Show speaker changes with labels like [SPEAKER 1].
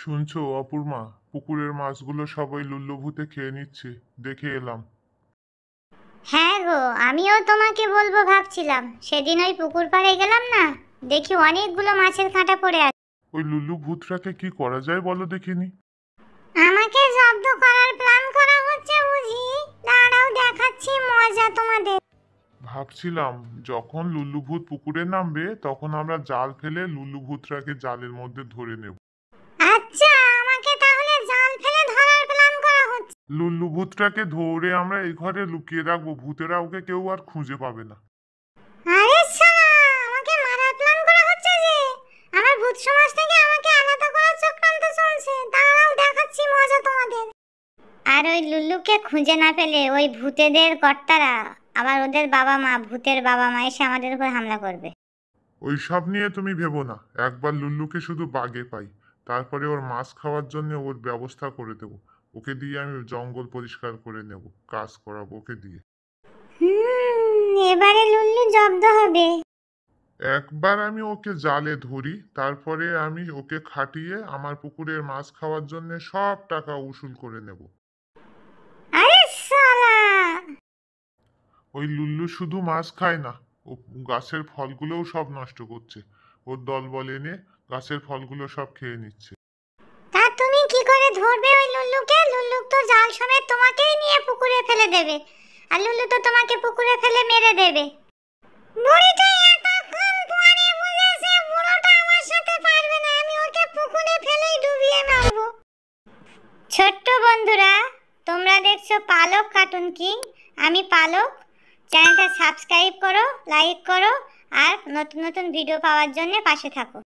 [SPEAKER 1] শুনছো অপূর্মা, পুকুরের মাছগুলো সবাই লুল্লু ভূতে খেয়ে নিচ্ছে, দেখে এলাম।
[SPEAKER 2] হ্যাঁ গো, আমিও তোমাকে বলবো ভাবছিলাম। সেদিন ওই পুকুর পাড়ে গেলাম না, দেখি অনেকগুলো মাছের কাঁটা পড়ে আছে।
[SPEAKER 1] ওই লুল্লু ভূতটাকে কি করা যায় বলো দেখিনি।
[SPEAKER 2] আমাকে জব্দ করার প্ল্যান করা হচ্ছে বুঝি। দাঁড়াও, দেখাচ্ছি মজা তোমাদের।
[SPEAKER 1] ভাবছিলাম যখন লুল্লু ভূত পুকুরে নামবে তখন আমরা জাল ফেলে লুল্লু ভূতটাকে জালের মধ্যে ধরে নেব।
[SPEAKER 2] আচ্ছা, আমাকে তাহলে জাল ফেলে ধরার প্ল্যান করা হচ্ছে।
[SPEAKER 1] লুল্লু ভূতটাকে ধরে আমরা এই ঘরে লুকিয়ে রাখবো, ভূতেরা ওকে কেউ আর খুঁজে পাবে না।
[SPEAKER 2] আরে শালা, আমাকে মারার প্ল্যান করা হচ্ছে যে। আমার ভূত সমাজ থেকে আমাকে আলাদা করার চক্রান্ত চলছে। দাঁড়াও, দেখাচ্ছি মজা তোমাদের। আর ওই লুল্লুকে খুঁজে না পেলে ওই ভূতেদের কর্তারা, আবার ওদের বাবা মা, ভূতের বাবা মা এসে আমাদের উপর হামলা করবে।
[SPEAKER 1] ওই সব নিয়ে তুমি ভেবো না, একবার লুল্লুকে শুধু বাগে পাই, তারপরে ওর মাছ খাওয়ার জন্য ওর ব্যবস্থা করে দেবো। ওকে দিয়ে আমি জঙ্গল পরিষ্কার করে নেব, কাজ করাবো ওকে দিয়ে।
[SPEAKER 2] এবারে লুল্লু জব্দ হবে।
[SPEAKER 1] একবার আমি ওকে জালে ধরি, তারপরে আমি ওকে খাটিয়ে আমার পুকুরের মাছ খাওয়ার জন্য সব টাকা উসুল করে নেব।
[SPEAKER 2] আরে শালা!
[SPEAKER 1] ওই লুল্লু শুধু মাছ খায় না, ও গাছের ফলগুলোও সব নষ্ট করছে। ওর দলবল এনে গাছের ফলগুলো সব খেয়ে নিচ্ছে।
[SPEAKER 2] তা তুমি কি করে ধরবে ওই লুল্লুকে? লুল্লু তো জাল সমেত তোমাকেই নিয়ে পুকুরে ফেলে দেবে, আর লুল্লু তো তোমাকে পুকুরে ফেলে মেরে দেবে। বুড়িটা এতক্ষণ পরে বুঝেছে বুড়োটা আমার সাথে পারবে না, আমি ওকে পুকুরে ফেলেই ডুবিয়ে মারবো। ছোট্ট বন্ধুরা, তোমরা দেখছো পালক কার্টুন কিং। আমি পালক। চ্যানেলটা সাবস্ক্রাইব করো, লাইক করো, আর নতুন নতুন ভিডিও পাওয়ার জন্য পাশে থাকো।